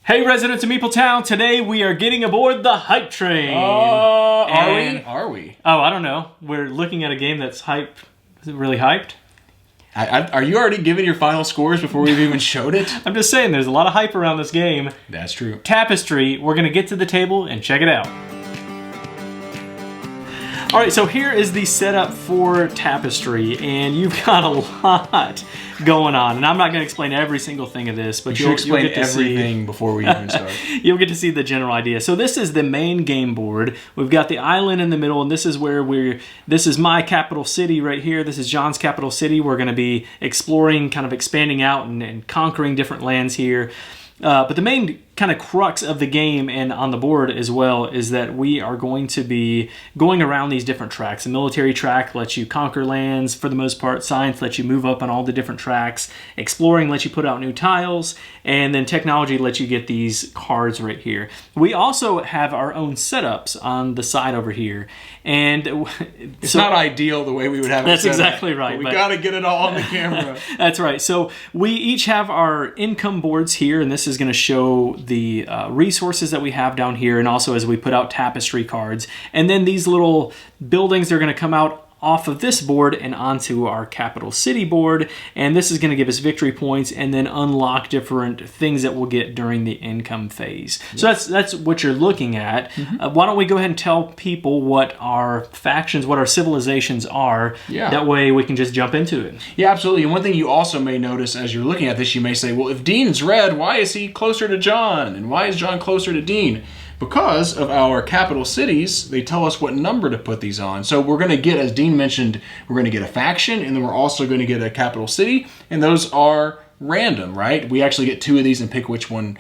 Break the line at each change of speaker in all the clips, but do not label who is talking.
Hey residents of Meepletown, today we are getting aboard the hype train.
Are we?
Oh, I don't know. We're looking at a game that's hyped. Is it really hyped?
Are you already giving your final scores before we've even showed it?
I'm just saying, there's a lot of hype around this game.
That's true.
Tapestry, we're going to get to the table and check it out. Alright, so here is the setup for Tapestry, and you've got a lot going on. And I'm not going to explain every single thing of this, but
you'll explain everything before we even start.
You'll get to see the general idea. So this is the main game board. We've got the island in the middle, and this is where this is my capital city right here. This is John's capital city. We're going to be exploring, kind of expanding out and conquering different lands here. But the main kind of crux of the game and on the board as well is that we are going to be going around these different tracks. The military track lets you conquer lands for the most part. Science lets you move up on all the different tracks. Exploring lets you put out new tiles. And then technology lets you get these cards right here. We also have our own setups on the side over here. And
it's not ideal the way we would have it.
That's exactly right.
But we got to get it all on the camera.
That's right. So we each have our income boards here, and this is going to show the resources that we have down here, and also as we put out Tapestry cards. And then these little buildings are going to come out off of this board and onto our capital city board, and this is going to give us victory points and then unlock different things that we'll get during the income phase. Yes. So that's what you're looking at. Mm-hmm. Why don't we go ahead and tell people what our factions, what our civilizations are. Yeah. That way we can just jump into it.
Yeah, absolutely. And one thing you also may notice as you're looking at this, you may say, well, if Dean's red, why is he closer to John? And why is John closer to Dean? Because of our capital cities, they tell us what number to put these on. So we're going to get, as Dean mentioned, we're going to get a faction, and then we're also going to get a capital city, and those are random, right? We actually get two of these and pick which one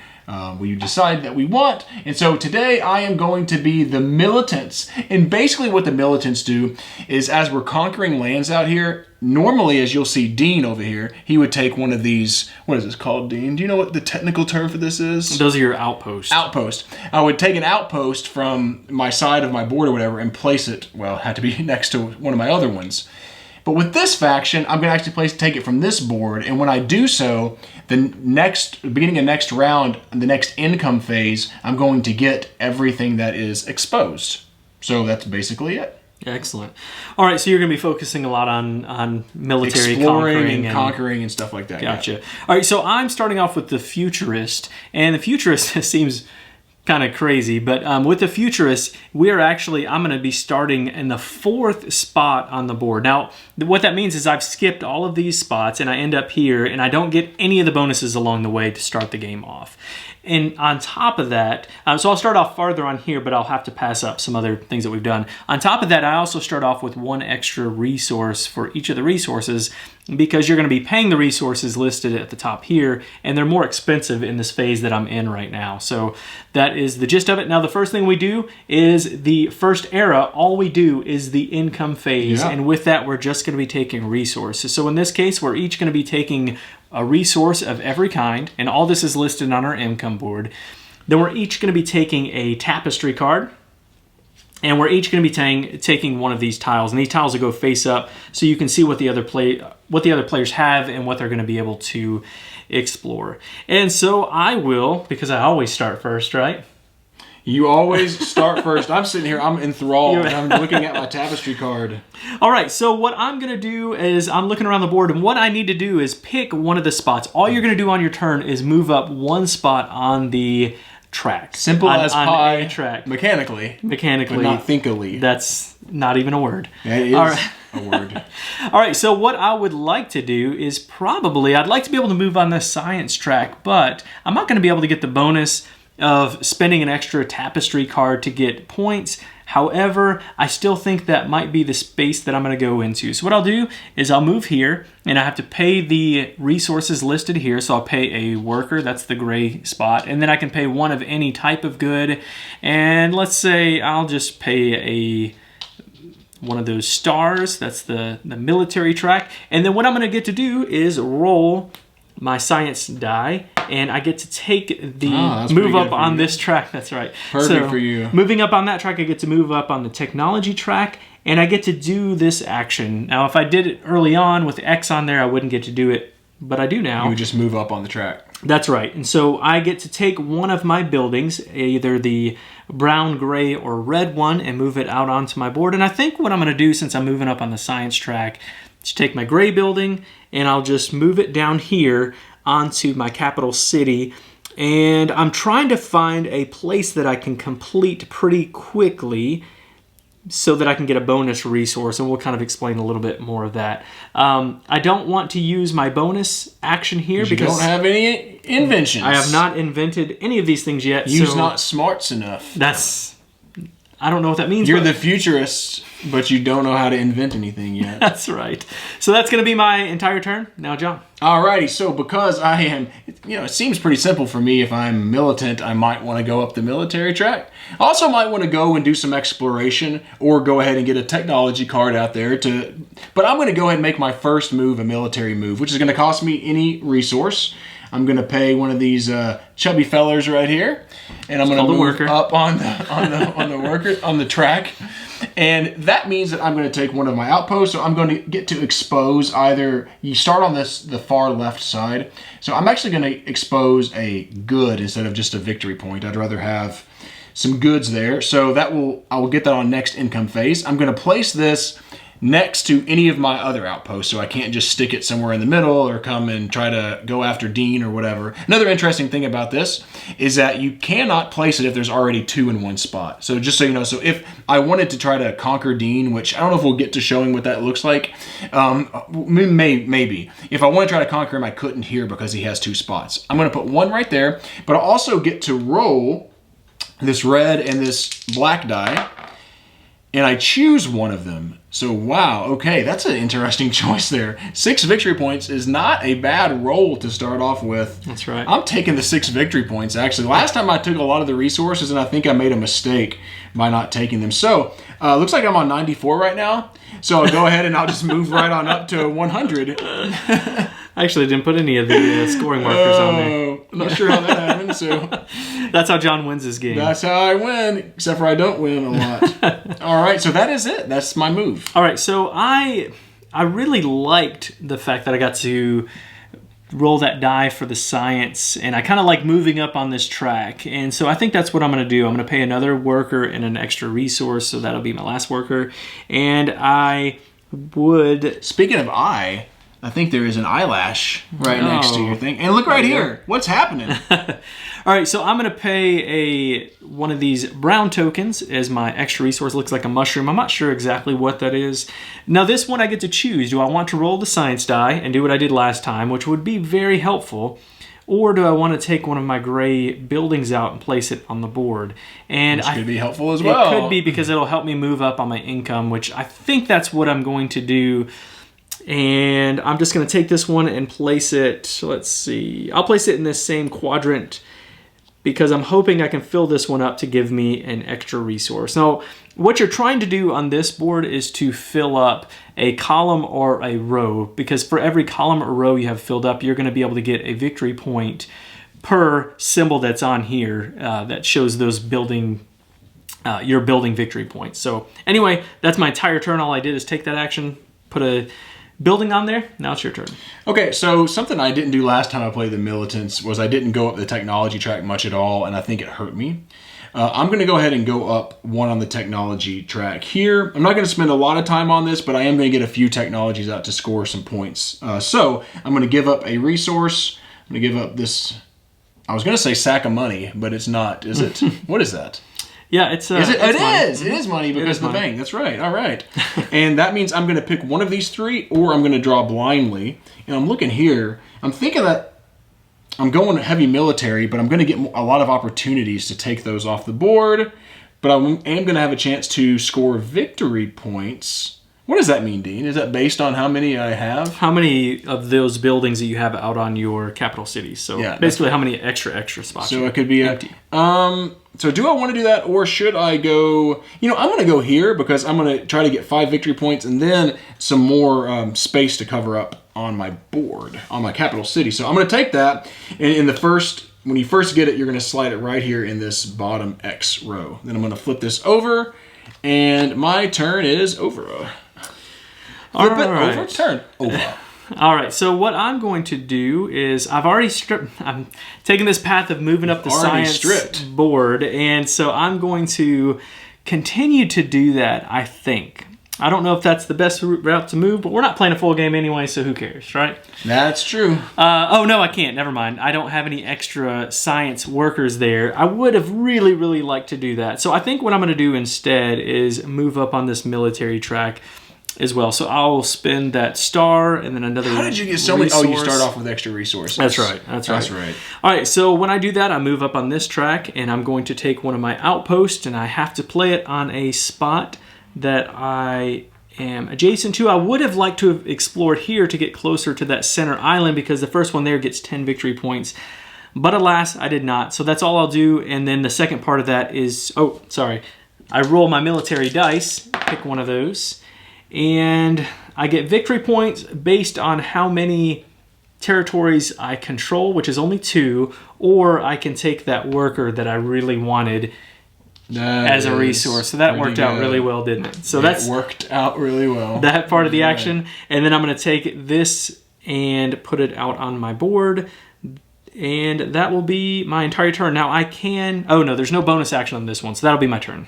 we decide that we want. And so today I am going to be the militants. And basically what the militants do is, as we're conquering lands out here, normally, as you'll see Dean over here, he would take one of these, what is this called, Dean? Do you know what the technical term for this is?
Those are your outposts.
Outpost. I would take an outpost from my side of my board or whatever and place it, well, it had to be next to one of my other ones. But with this faction, I'm going to actually take it from this board, and when I do so, beginning of next round, the next income phase, I'm going to get everything that is exposed. So that's basically it.
Excellent. All right, so you're going to be focusing a lot on military
exploring and conquering and stuff like that.
Gotcha.
Yeah.
All right, so I'm starting off with the futurist, and the futurist seems kind of crazy, but with the futurist, I'm going to be starting in the 4th spot on the board. Now, what that means is I've skipped all of these spots, and I end up here, and I don't get any of the bonuses along the way to start the game off. And on top of that, so I'll start off farther on here, but I'll have to pass up some other things that we've done. On top of that, I also start off with one extra resource for each of the resources, because you're going to be paying the resources listed at the top here, and they're more expensive in this phase that I'm in right now. So that is the gist of it. Now, the first thing we do is the first era. All we do is the income phase, and with that, we're just going to be taking resources. So in this case, we're each going to be taking a resource of every kind, and all this is listed on our income board. Then we're each going to be taking a tapestry card, and we're each going to be taking one of these tiles, and these tiles will go face up so you can see what the other players have and what they're going to be able to explore. And so I will, because I always start first, right?
You always start first. I'm sitting here, I'm enthralled, and I'm looking at my tapestry card.
All right, so what I'm going to do is I'm looking around the board, and what I need to do is pick one of the spots. All you're going to do on your turn is move up one spot on the track.
Simple as pie.
A track.
Mechanically.
But
not thinkily.
That's not even a word.
Yeah, it is a word.
All right, so what I would like to do is I'd like to be able to move on the science track, but I'm not going to be able to get the bonus of spending an extra tapestry card to get points. However, I still think that might be the space that I'm going to go into. So what I'll do is I'll move here, and I have to pay the resources listed here. So I'll pay a worker, that's the gray spot, and then I can pay one of any type of good. And let's say I'll just pay one of those stars, that's the military track. And then what I'm going to get to do is roll my science die, and I get to take the move up on this track. That's right.
Perfect for you.
Moving up on that track, I get to move up on the technology track, and I get to do this action. Now, if I did it early on with X on there, I wouldn't get to do it, but I do now.
You would just move up on the track.
That's right. And so I get to take one of my buildings, either the brown, gray, or red one, and move it out onto my board. And I think what I'm going to do, since I'm moving up on the science track, is take my gray building and I'll just move it down here onto my capital city. And I'm trying to find a place that I can complete pretty quickly so that I can get a bonus resource, and we'll kind of explain a little bit more of that. I don't want to use my bonus action here because
you don't have any inventions.
I have not invented any of these things yet.
You's not smarts enough.
I don't know what that means.
You're the futurist, but you don't know how to invent anything yet.
That's right. So that's going to be my entire turn. Now, John.
Alrighty, so because I am, it seems pretty simple for me. If I'm militant, I might want to go up the military track. Also might want to go and do some exploration or go ahead and get a technology card out there but I'm going to go ahead and make my first move a military move, which is going to cost me any resource. I'm going to pay one of these chubby fellers right here, and I'm going to move up on the track. And that means that I'm going to take one of my outposts. So I'm going to get to expose either, you start on the far left side. So I'm actually going to expose a good instead of just a victory point. I'd rather have some goods there. So I will get that on next income phase. I'm going to place this next to any of my other outposts, so I can't just stick it somewhere in the middle or come and try to go after Dean or whatever. Another interesting thing about this is that you cannot place it if there's already 2 in one spot. So just so you know, so if I wanted to try to conquer Dean, which I don't know if we'll get to showing what that looks like, maybe. If I want to try to conquer him, I couldn't here because he has 2 spots. I'm going to put 1 right there, but I also get to roll this red and this black die, and I choose one of them. So, wow, okay, that's an interesting choice there. 6 victory points is not a bad roll to start off with.
That's right.
I'm taking the 6 victory points, actually. Last time I took a lot of the resources, and I think I made a mistake by not taking them. So, looks like I'm on 94 right now. So I'll go ahead and I'll just move right on up to 100.
I actually didn't put any of the scoring markers on there.
I'm not sure how that happened. So
that's how John wins his game.
That's how I win, except for I don't win a lot. All right, so that is it. That's my move.
All right, so I really liked the fact that I got to roll that die for the science, and I kind of like moving up on this track. And so I think that's what I'm going to do. I'm going to pay another worker and an extra resource, so that'll be my last worker. And I would...
Speaking of I think there is an eyelash right next to your thing. And look right here. What's happening?
All right, so I'm going to pay one of these brown tokens as my extra resource. Looks like a mushroom. I'm not sure exactly what that is. Now, this one I get to choose. Do I want to roll the science die and do what I did last time, which would be very helpful, or do I want to take one of my gray buildings out and place it on the board? And
which could be helpful as well.
It could be, because it'll help me move up on my income, which I think that's what I'm going to do. And I'm just going to take this one and place it, let's see, I'll place it in this same quadrant because I'm hoping I can fill this one up to give me an extra resource. Now, what you're trying to do on this board is to fill up a column or a row, because for every column or row you have filled up, you're going to be able to get a victory point per symbol that's on here that shows those your building victory points. So anyway, that's my entire turn. All I did is take that action, put a building on there. Now it's your turn.
Okay, so something I didn't do last time I played the Militants was I didn't go up the technology track much at all, and I think it hurt me. I'm going to go ahead and go up 1 on the technology track here. I'm not going to spend a lot of time on this, but I am going to get a few technologies out to score some points. So I'm going to give up a resource. I'm going to give up this, I was going to say sack of money, but it's not, is it? What is that?
Yeah, it's
is it?
It's money.
It is money because of the bank. That's right. All right. And that means I'm going to pick one of these 3, or I'm going to draw blindly. And I'm looking here. I'm thinking that I'm going heavy military, but I'm going to get a lot of opportunities to take those off the board. But I am going to have a chance to score victory points. What does that mean, Dean? Is that based on how many I have?
How many of those buildings that you have out on your capital cities? So yeah, basically how many extra spots.
So it could be
empty.
So do I want to do that, or should I go... I'm going to go here because I'm going to try to get 5 victory points and then some more space to cover up on my board, on my capital city. So I'm going to take that, and when you first get it, you're going to slide it right here in this bottom X row. Then I'm going to flip this over, and my turn is over. Flip it over, turn over.
All right, so what I'm going to do is I'm taking this path of moving up the science board, and so I'm going to continue to do that, I think. I don't know if that's the best route to move, but we're not playing a full game anyway, so who cares, right?
That's true.
Oh, no, I can't. Never mind. I don't have any extra science workers there. I would have really, really liked to do that. So I think what I'm going to do instead is move up on this military track as well. So I'll spend that star and then another
How did you get so many? Oh, you start off with extra resources.
That's right. That's right. All right, so when I do that, I move up on this track, and I'm going to take one of my outposts, and I have to play it on a spot that I am adjacent to. I would have liked to have explored here to get closer to that center island because the first one there gets 10 victory points. But alas, I did not. So that's all I'll do. And then the second part of that is, I roll my military dice, pick one of those, and I get victory points based on how many territories I control, which is only 2, or I can take that worker that I really wanted as a resource. So that worked out really well, didn't it? So that
worked out really well.
That part of the action. And then I'm going to take this and put it out on my board. And that will be my entire turn. Now I can... Oh, no, there's no bonus action on this one. So that'll be my turn.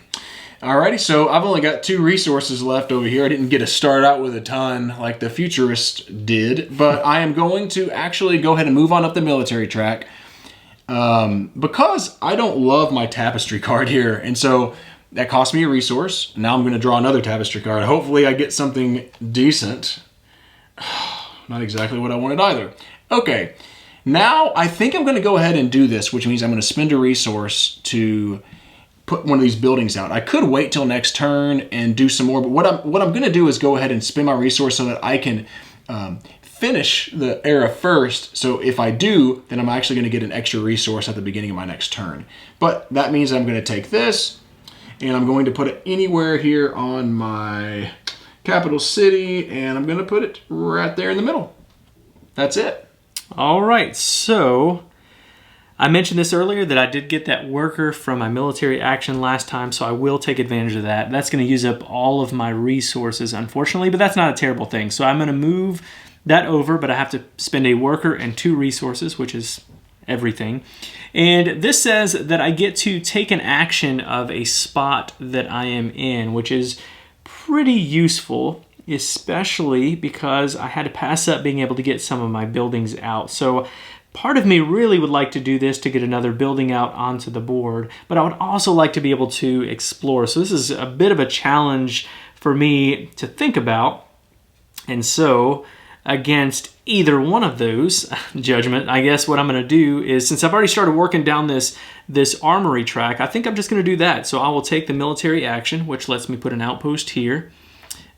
Alrighty, so I've only got 2 resources left over here. I didn't get to start out with a ton like the Futurist did. But I am going to actually go ahead and move on up the military track. Because I don't love my Tapestry card here, and so that cost me a resource. Now I'm going to draw another Tapestry card. Hopefully I get something decent. Not exactly what I wanted either. Okay, now I think I'm going to go ahead and do this, which means I'm going to spend a resource to put one of these buildings out. I could wait till next turn and do some more, but what I'm going to do is go ahead and spend my resource so that I can finish the era first. So if I do, then I'm actually going to get an extra resource at the beginning of my next turn. But that means I'm going to take this and I'm going to put it anywhere here on my capital city, and I'm going to put it right there in the middle. That's it.
All right, so I mentioned this earlier that I did get that worker from my military action last time, so I will take advantage of that. That's going to use up all of my resources, unfortunately, but that's not a terrible thing. So I'm going to move that over, but I have to spend a worker and 2 resources, which is everything. And this says that I get to take an action of a spot that I am in, which is pretty useful, especially because I had to pass up being able to get some of my buildings out. So part of me really would like to do this to get another building out onto the board, but I would also like to be able to explore. So this is a bit of a challenge for me to think about. And so against either one of those, judgment, I guess what I'm going to do is, since I've already started working down this armory track, I think I'm just going to do that. So I will take the military action, which lets me put an outpost here.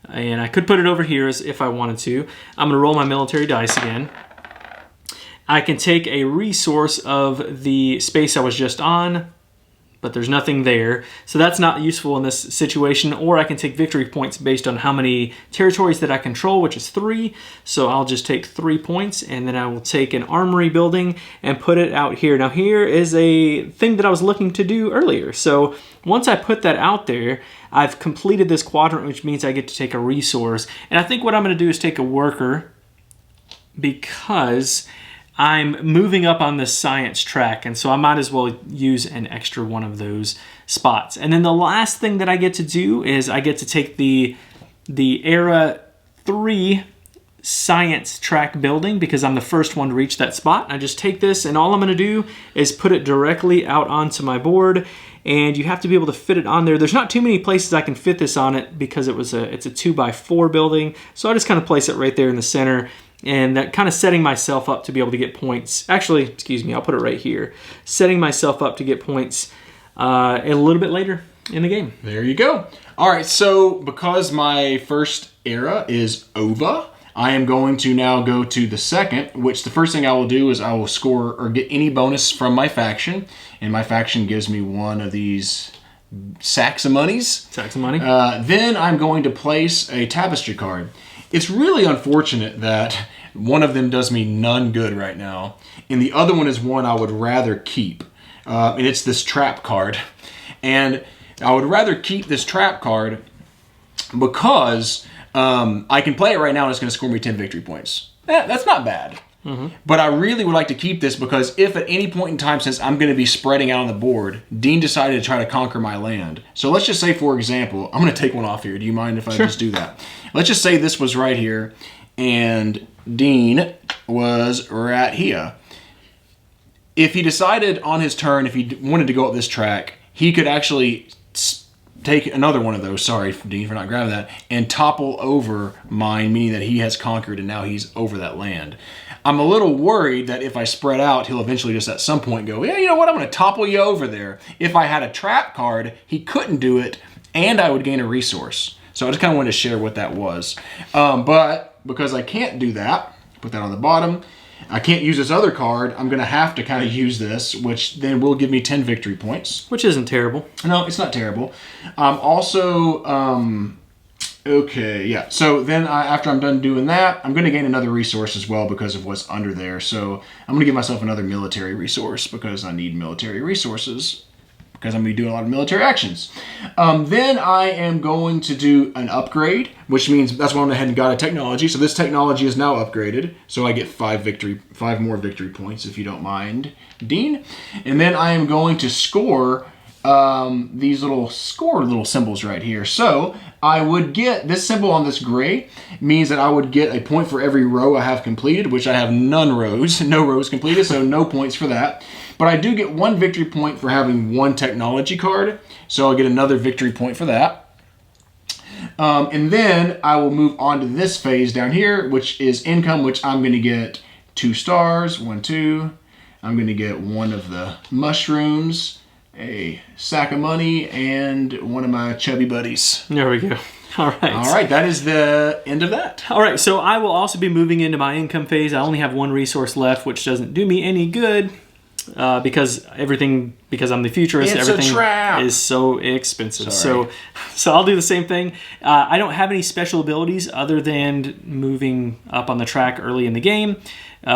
And I could put it over here if I wanted to. I'm going to roll my military dice again. I can take a resource of the space I was just on, but there's nothing there. So that's not useful in this situation. Or I can take victory points based on how many territories that I control, which is 3. So I'll just take 3 points, and then I will take an armory building and put it out here. Now here is a thing that I was looking to do earlier. So once I put that out there, I've completed this quadrant, which means I get to take a resource. And I think what I'm going to do is take a worker, because I'm moving up on the science track, and so I might as well use an extra one of those spots. And then the last thing that I get to do is I get to take the Era 3 science track building, because I'm the first one to reach that spot. I just take this, and all I'm going to do is put it directly out onto my board, and you have to be able to fit it on there. There's not too many places I can fit this on it because it's a 2x4 building, so I just kind of place it right there in the center. And that kind of setting myself up to be able to get points. Actually, excuse me, I'll put it right here. Setting myself up to get points a little bit later in the game.
There you go. All right, so because my first era is over, I am going to now go to the second, which the first thing I will do is I will score or get any bonus from my faction. And my faction gives me one of these sacks of monies.
Sacks of money.
Then I'm going to place a Tapestry card. It's really unfortunate that one of them does me none good right now, and the other one is one I would rather keep. And it's this trap card. And I would rather keep this trap card because I can play it right now and it's going to score me 10 victory points. That's not bad. But I really would like to keep this because if at any point in time, since I'm going to be spreading out on the board, Dean decided to try to conquer my land. So let's just say, for example, I'm going to take one off here. Do you mind if I just do that? Let's just say this was right here and Dean was right here. If he decided on his turn, if he wanted to go up this track, he could actually take another one of those, sorry, Dean, for not grabbing that, and topple over mine, meaning that he has conquered and now he's over that land. I'm a little worried that if I spread out, he'll eventually just at some point go, yeah, you know what, I'm going to topple you over there. If I had a trap card, he couldn't do it, and I would gain a resource. So I just kind of wanted to share what that was. But because I can't do that, put that on the bottom, I can't use this other card, I'm going to have to kind of use this, which then will give me 10 victory points.
Which isn't terrible.
No, it's not terrible. Okay, yeah. So then after I'm done doing that, I'm going to gain another resource as well because of what's under there. So I'm going to give myself another military resource because I need military resources because I'm going to be doing a lot of military actions. Then I am going to do an upgrade, which means that's why I went ahead and got a technology. So this technology is now upgraded. So I get 5 more victory points if you don't mind, Dean. And then I am going to score these little symbols right here. So I would get this symbol on this gray means that I would get a point for every row I have completed, which I have no rows completed, so no points for that. But I do get 1 victory point for having 1 technology card, so I'll get another victory point for that. And then I will move on to this phase down here, which is income, which I'm going to get 2 stars, 1, 2. I'm going to get 1 of the mushrooms, a sack of money, and 1 of my chubby buddies.
There we go. All right.
All right, that is the end of that.
All right, so I will also be moving into my income phase. I only have 1 resource left, which doesn't do me any good because I'm the futurist,
It's
everything
a trap.
is so expensive.
Sorry.
So I'll do the same thing. I don't have any special abilities other than moving up on the track early in the game.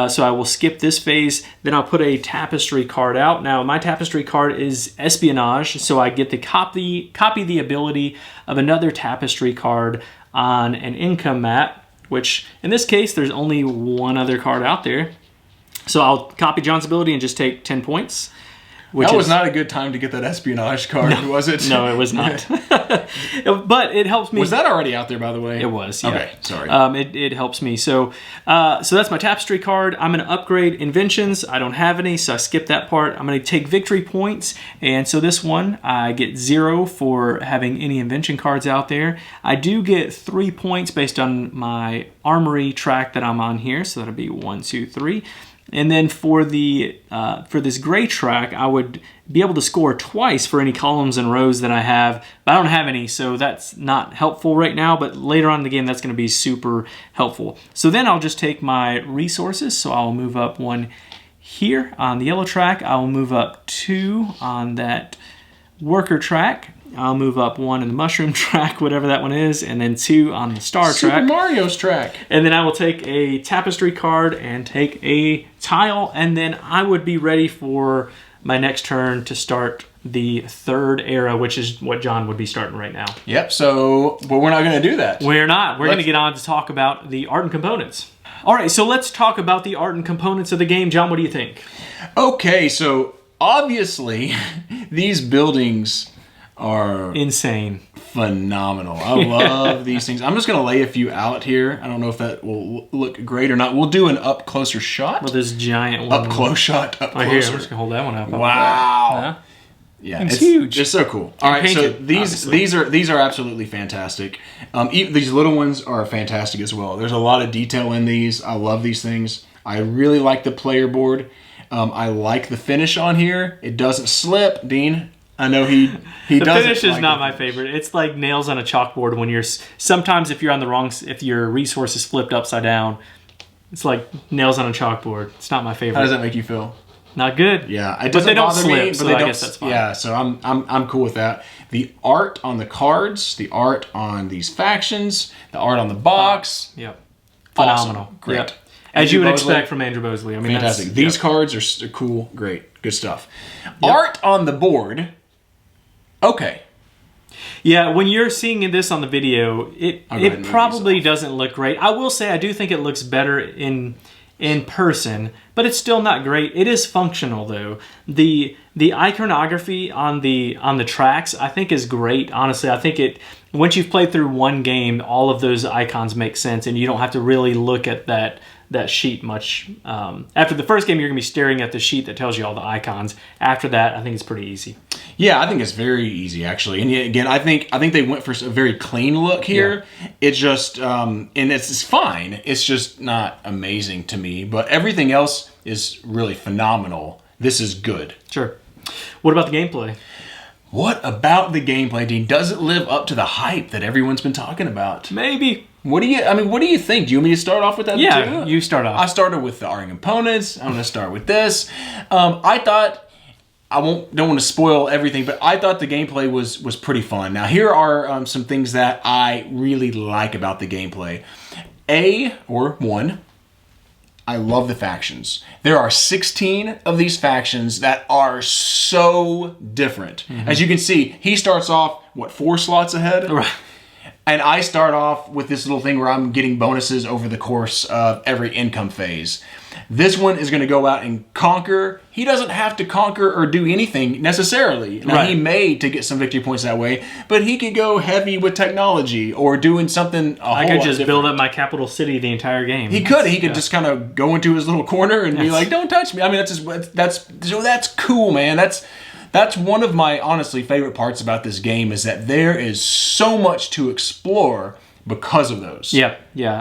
So I will skip this phase. Then I'll put a Tapestry card out. Now my Tapestry card is Espionage, so I get to copy the ability of another Tapestry card on an income map, which in this case there's only 1 other card out there. So I'll copy John's ability and just take 10 points.
That was not a good time to get that espionage card, was it?
No, it was not. But it helps me.
Was that already out there, by the way?
It was, yeah.
Okay, sorry.
It helps me. So that's my Tapestry card. I'm going to upgrade inventions. I don't have any, so I skip that part. I'm going to take victory points. And so this one, I get 0 for having any invention cards out there. I do get 3 points based on my armory track that I'm on here. So that'll be 1, 2, 3. And then for this gray track, I would be able to score twice for any columns and rows that I have, but I don't have any, so that's not helpful right now, but later on in the game, that's going to be super helpful. So then I'll just take my resources, so I'll move up 1 here on the yellow track. I'll move up 2 on that worker track. I'll move up 1 in the mushroom track, whatever that one is, and then 2 on the star track.
Super Mario's track.
And then I will take a Tapestry card and take a tile, and then I would be ready for my next turn to start the 3rd era, which is what John would be starting right now.
Yep, but we're not going to do that.
We're not. We're going to get on to talk about the art and components. All right, so let's talk about the art and components of the game. John, what do you think?
Okay, so obviously these buildings are
insane,
phenomenal. I love these things. I'm just going to lay a few out here. I don't know if that will look great or not. We'll do an up closer shot.
Well, this giant one.
Up close shot. Up closer.
Here, I'm just going to hold that one up.
Wow. Yeah,
it's huge.
It's so cool. All right, so these are absolutely fantastic. These little ones are fantastic as well. There's a lot of detail in these. I love these things. I really like the player board. I like the finish on here. It doesn't slip, Dean. I know he doesn't.
The finish is not my favorite. It's like nails on a chalkboard when you're sometimes if you're on the wrong, if your resource is flipped upside down, it's like nails on a chalkboard. It's not my favorite.
How does that make you feel?
Not good.
Yeah, it doesn't bother me, but I guess that's fine. Yeah, so I'm cool with that. The art on the cards, the art on these factions, the art on the box.
Yep. Phenomenal.
Awesome. Great.
Yep. As you would expect from Andrew Bosley. I mean,
fantastic. These cards are cool. Great. Good stuff. Yep. Art on the board. Okay.
Yeah, when you're seeing this on the video, it probably doesn't look great. I will say I do think it looks better in person, but it's still not great. It is functional though. The iconography on the tracks I think is great. Honestly, I think once you've played through one game, all of those icons make sense, and you don't have to really look at that sheet much. After the first game, you're gonna be staring at the sheet that tells you all the icons. After that, I think it's pretty easy.
Yeah, I think it's very easy actually. And again, I think they went for a very clean look here. Yeah. It's just and it's fine. It's just not amazing to me, but everything else is really phenomenal. This is good.
Sure. What about the gameplay?
What about the gameplay, Dean? Does it live up to the hype that everyone's been talking about?
Maybe.
What do you think? Do you want me to start off with that?
Yeah, you start off.
I started with our components. I'm going to start with this. I thought, don't want to spoil everything, but I thought the gameplay was pretty fun. Now, here are some things that I really like about the gameplay. One, I love the factions. There are 16 of these factions that are so different. Mm-hmm. As you can see, he starts off, 4 slots ahead?
Right.
And I start off with this little thing where I'm getting bonuses over the course of every income phase. This one is going to go out and conquer. He doesn't have to conquer or do anything necessarily. Now, He may to get some victory points that way, but he could go heavy with technology or doing something
I could just build up my capital city the entire game.
He could. He could just kind of go into his little corner and be like, "Don't touch me." I mean, that's cool, man. That's one of my honestly favorite parts about this game is that there is so much to explore because of those.
Yeah,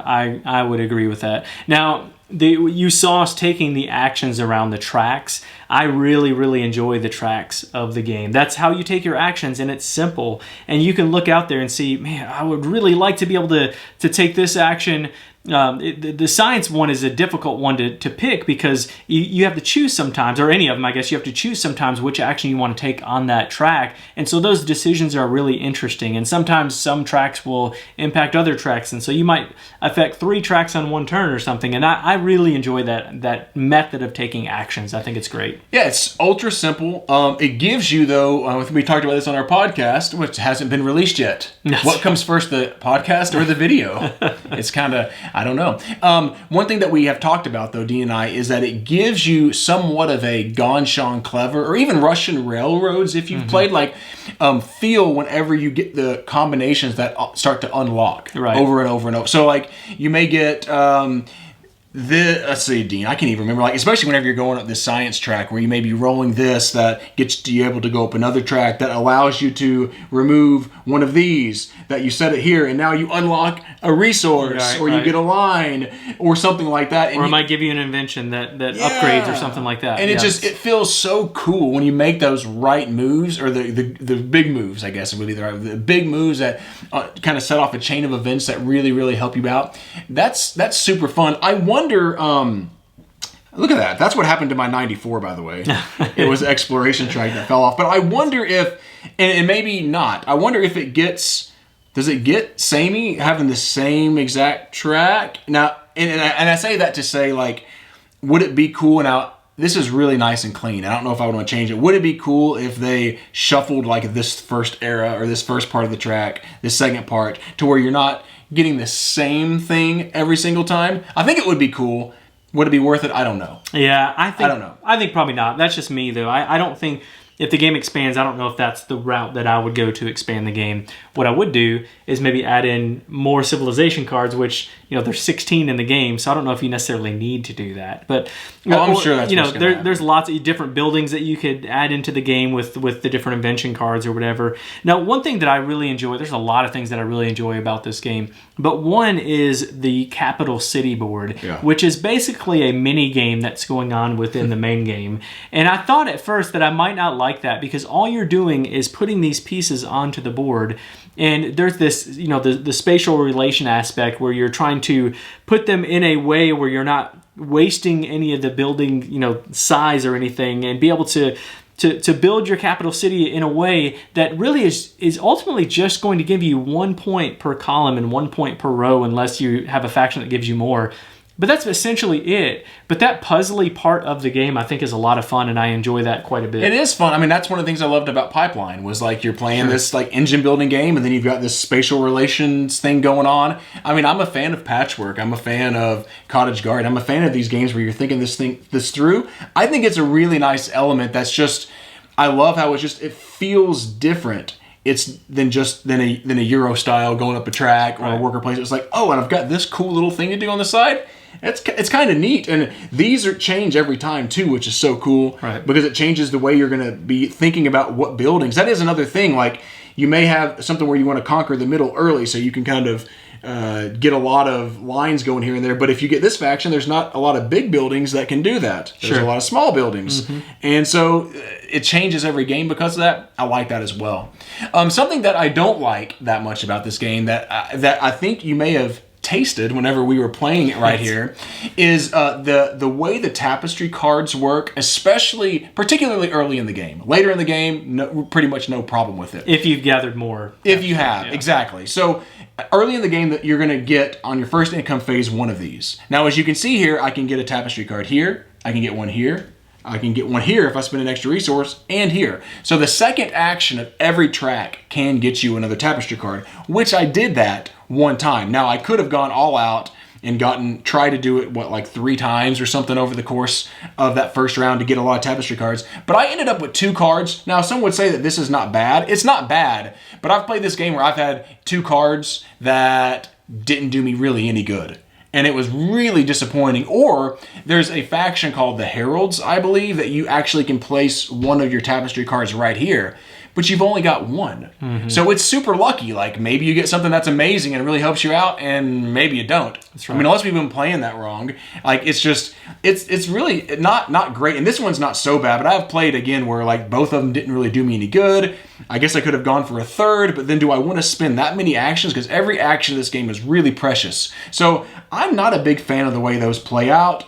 I would agree with that. Now, you saw us taking the actions around the tracks. I really, really enjoy the tracks of the game. That's how you take your actions, and it's simple. And you can look out there and see, man, I would really like to be able to take this action. The science one is a difficult one to pick because you have to choose sometimes, or any of them, I guess, you have to choose sometimes which action you want to take on that track. And so those decisions are really interesting. And sometimes some tracks will impact other tracks. And so you might affect 3 tracks on one turn or something. And I really enjoy that method of taking actions. I think it's great.
Yeah, it's ultra simple. It gives you, though, we talked about this on our podcast, which hasn't been released yet. What comes first, the podcast or the video? It's kind of... I don't know. One thing that we have talked about, though, Dean and I, is that it gives you somewhat of a Gone Shon Clever, or even Russian Railroads, if you've played, feel whenever you get the combinations that start to unlock over and over and over. So, you may get... let's see, Dean, I can't even remember, especially whenever you're going up this science track where you may be rolling this that gets you able to go up another track that allows you to remove one of these that you set it here and now you unlock a resource you get a line or something like that.
And it might give you an invention that upgrades or something like that.
And it feels so cool when you make those right moves, or the big moves, I guess it would be the big moves that kind of set off a chain of events that really, really help you out. That's super fun. I wonder, look at that. That's what happened to my 94, by the way. It was an exploration track that fell off. But I wonder if, and maybe not, I wonder if does it get samey having the same exact track? Now, and I say that to say, would it be cool? Now, this is really nice and clean. I don't know if I would want to change it. Would it be cool if they shuffled this first era or this first part of the track, this second part, to where you're not getting the same thing every single time? I think it would be cool. Would it be worth it? I don't know.
Yeah, I don't
know.
I think probably not. That's just me, though. I don't think... If the game expands, I don't know if that's the route that I would go to expand the game. What I would do is maybe add in more civilization cards, which, there's 16 in the game, so I don't know if you necessarily need to do that. But
I'm sure that's what's gonna happen.
There's lots of different buildings that you could add into the game with the different invention cards or whatever. Now, one thing that I really enjoy, there's a lot of things that I really enjoy about this game, but one is the capital city board, which is basically a mini game that's going on within the main game. And I thought at first that I might not like that because all you're doing is putting these pieces onto the board, and there's this, the spatial relation aspect where you're trying to put them in a way where you're not wasting any of the building, size or anything, and be able to build your capital city in a way that really is ultimately just going to give you 1 point per column and 1 point per row unless you have a faction that gives you more. But that's essentially it. But that puzzly part of the game, I think, is a lot of fun, and I enjoy that quite a bit.
It is fun. I mean, that's one of the things I loved about Pipeline was like you're playing this like engine building game, and then you've got this spatial relations thing going on. I mean, I'm a fan of Patchwork. I'm a fan of Cottage Garden. I'm a fan of these games where you're thinking this through. I think it's a really nice element. That's just, I love how it feels different. It's than a Euro style going up a track or a worker place. It's like, oh, and I've got this cool little thing to do on the side. It's kind of neat, and these change every time too, which is so cool.
Right.
Because it changes the way you're going to be thinking about what buildings. That is another thing. Like you may have something where you want to conquer the middle early, so you can kind of get a lot of lines going here and there. But if you get this faction, there's not a lot of big buildings that can do that. There's a lot of small buildings, and so it changes every game because of that. I like that as well. Something that I don't like that much about this game that I think you may have tasted whenever we were playing it right here is the way the Tapestry cards work, particularly early in the game. Later in the game, pretty much no problem with it.
If you've gathered more.
If you have, exactly. So early in the game, that you're going to get on your first income phase one of these. Now, as you can see here, I can get a Tapestry card here. I can get one here. I can get one here if I spend an extra resource, and here. So the second action of every track can get you another Tapestry card, which I did that one time. Now, I could have gone all out and tried to do it, like 3 times or something over the course of that first round to get a lot of Tapestry cards. But I ended up with 2 cards. Now, some would say that this is not bad. It's not bad, but I've played this game where I've had 2 cards that didn't do me really any good. And it was really disappointing. Or there's a faction called the Heralds, I believe, that you actually can place one of your Tapestry cards right here, but you've only got one. So it's super lucky. Like maybe you get something that's amazing and it really helps you out, and maybe you don't.
That's right.
I mean, unless we've been playing that wrong. Like it's just, it's really not great. And this one's not so bad, but I've played again where like both of them didn't really do me any good. I guess I could have gone for a third, but then do I want to spend that many actions? Because every action in this game is really precious. So I'm not a big fan of the way those play out,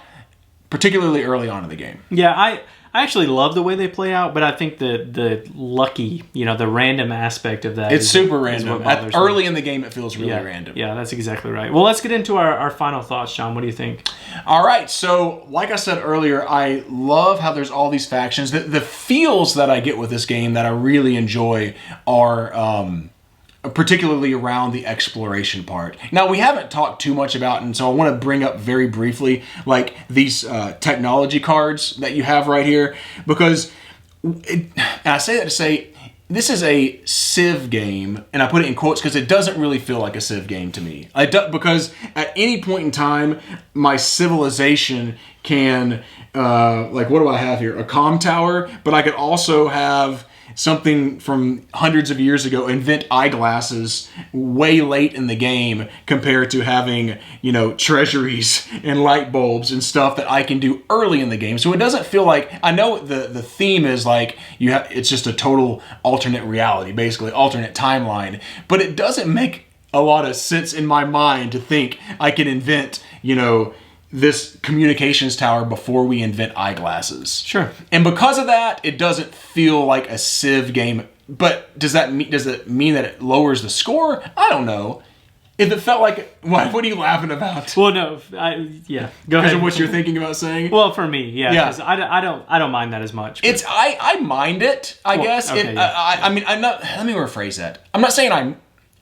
particularly early on in the game.
Yeah, I actually love the way they play out, but I think the lucky, the random aspect of that
it's super random. Early in the game, it feels really random.
Yeah, that's exactly right. Well, let's get into our final thoughts, John. What do you think?
All right. So, like I said earlier, I love how there's all these factions. The feels that I get with this game that I really enjoy are particularly around the exploration part. Now, we haven't talked too much about, and so I want to bring up very briefly, like these technology cards that you have right here, because, and I say that to say, this is a Civ game, and I put it in quotes because it doesn't really feel like a Civ game to me. Because at any point in time, my civilization can, like what do I have here? A comm tower, but I could also have something from hundreds of years ago invent eyeglasses way late in the game compared to having, treasuries and light bulbs and stuff that I can do early in the game. So it doesn't feel like, I know the theme is like it's just a total alternate reality, basically alternate timeline, but it doesn't make a lot of sense in my mind to think I can invent, this communications tower before we invent eyeglasses.
Sure.
And because of that, it doesn't feel like a Civ game. But does it mean that it lowers the score? I don't know. If it felt like, what are you laughing about?
Well, no, go ahead.
Because of what you're thinking about saying?
Well, for me, yeah. Because I don't mind that as much.
But I mind it, I guess. Okay, I mean, I'm not. Let me rephrase that. I'm not saying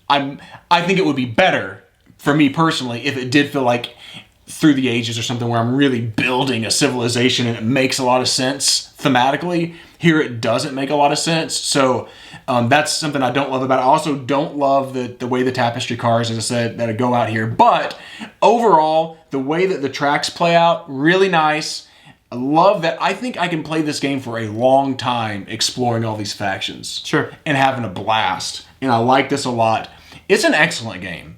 I think it would be better for me personally if it did feel like Through the Ages or something where I'm really building a civilization and it makes a lot of sense thematically. Here it doesn't make a lot of sense. So that's something I don't love about it. I also don't love the way the Tapestry cards, as I said, that go out here. But overall, the way that the tracks play out, really nice. I love that. I think I can play this game for a long time exploring all these factions.
Sure.
And having a blast. And I like this a lot. It's an excellent game.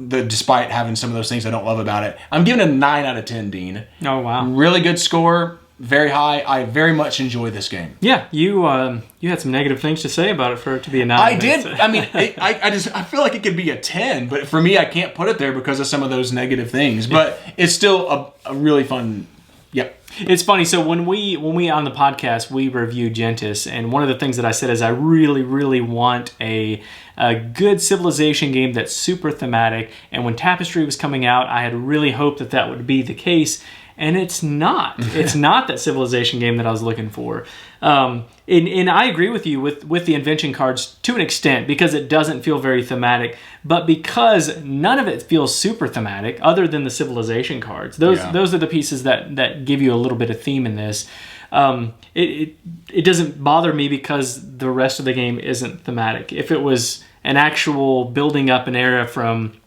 Despite having some of those things I don't love about it. I'm giving it a 9 out of 10, Dean.
Oh, wow.
Really good score. Very high. I very much enjoy this game.
Yeah, you had some negative things to say about it for it to be a 9.
I did. I mean, I feel like it could be a 10, but for me, I can't put it there because of some of those negative things. But it's still a really fun. Yep.
It's funny. So when we on the podcast we reviewed Gentis, and one of the things that I said is I really, really want a good Civilization game that's super thematic. And when Tapestry was coming out, I had really hoped that that would be the case. And it's not. It's not that Civilization game that I was looking for. And I agree with you with the invention cards to an extent, because it doesn't feel very thematic. But because none of it feels super thematic, other than the Civilization cards, those are the pieces that give you a little bit of theme in this. It doesn't bother me because the rest of the game isn't thematic. If it was an actual building up an era from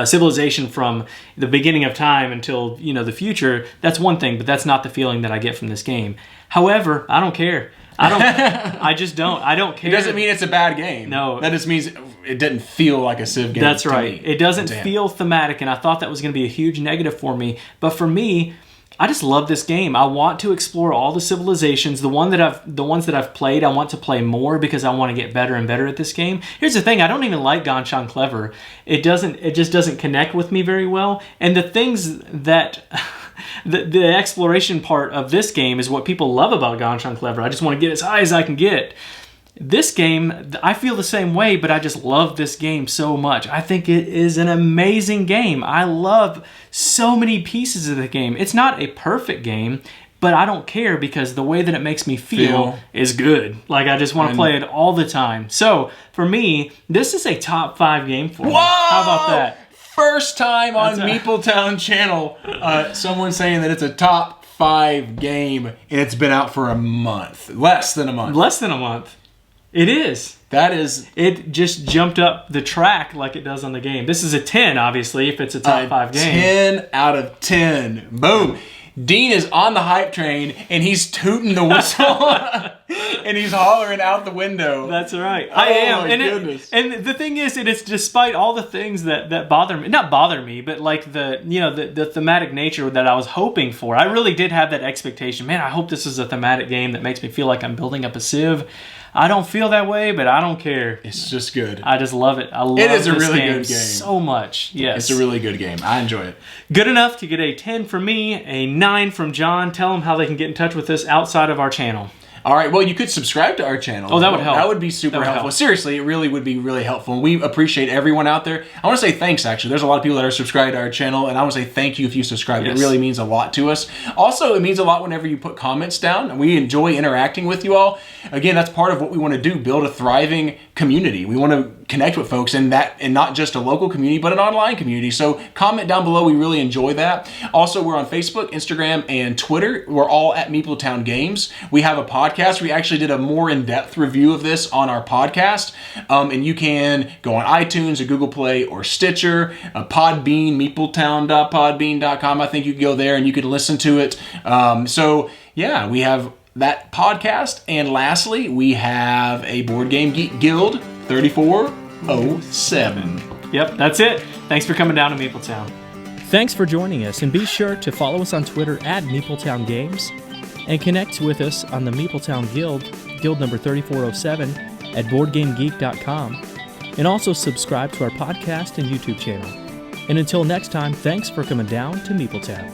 civilization from the beginning of time until the future, that's one thing, but that's not the feeling that I get from this game. However, I don't care. I just don't. I don't care.
It doesn't mean it's a bad game.
No.
That just means it didn't feel like a Civ game.
That's right.
Me.
It doesn't feel thematic, and I thought that was going to be a huge negative for me. But for me, I just love this game. I want to explore all the civilizations. The ones that I've played, I want to play more because I want to get better and better at this game. Here's the thing: I don't even like Ganshan Clever. It just doesn't connect with me very well. And the things that the exploration part of this game is what people love about Ganshan Clever. I just want to get as high as I can get. This game, I feel the same way, but I just love this game so much. I think it is an amazing game. I love so many pieces of the game. It's not a perfect game, but I don't care because the way that it makes me feel is good. Like, I just want to play it all the time. So, for me, this is a top 5 game for me. How about that?
First time on Meepletown channel, someone saying that it's a top 5 game, and it's been out for a month. Less than a month.
Less than a month. It is.
That is...
It just jumped up the track like it does on the game. This is a 10, obviously, if it's a top 5 game.
10 out of 10. Boom. Dean is on the hype train, and he's tooting the whistle, and he's hollering out the window.
That's right. I am.
My goodness.
And the thing is, it's despite all the things that bother me, not bother me, but like the thematic nature that I was hoping for. I really did have that expectation. Man, I hope this is a thematic game that makes me feel like I'm building up a Civ. I don't feel that way, but I don't care.
It's just good.
I just love it. I love
it is a
this
really
game
good game
so much. Yes,
it's a really good game. I enjoy it.
Good enough to get a 10 from me, a 9 from John. Tell them how they can get in touch with us outside of our channel.
All right. Well, you could subscribe to our channel.
Oh, that would help.
That would be super helpful. Seriously, it really would be really helpful. And we appreciate everyone out there. I want to say thanks, actually. There's a lot of people that are subscribed to our channel, and I want to say thank you if you subscribe. Yes. It really means a lot to us. Also, it means a lot whenever you put comments down, and we enjoy interacting with you all. Again, that's part of what we want to do, build a thriving community. We want to connect with folks and not just a local community, but an online community. So comment down below. We really enjoy that. Also, we're on Facebook, Instagram, and Twitter. We're all at Meepletown Games. We have a podcast. We actually did a more in-depth review of this on our podcast. And you can go on iTunes or Google Play or Stitcher, Podbean, meepletown.podbean.com. I think you can go there and you can listen to it. So yeah, we have that podcast. And lastly, we have a Board Game Geek Guild 3407.
Yep, that's it. Thanks for coming down to Meepletown. Thanks for joining us, and be sure to follow us on Twitter at Meepletown Games, and connect with us on the Meepletown Guild, Guild number 3407, at BoardGameGeek.com, and also subscribe to our podcast and YouTube channel. And until next time, thanks for coming down to Meepletown.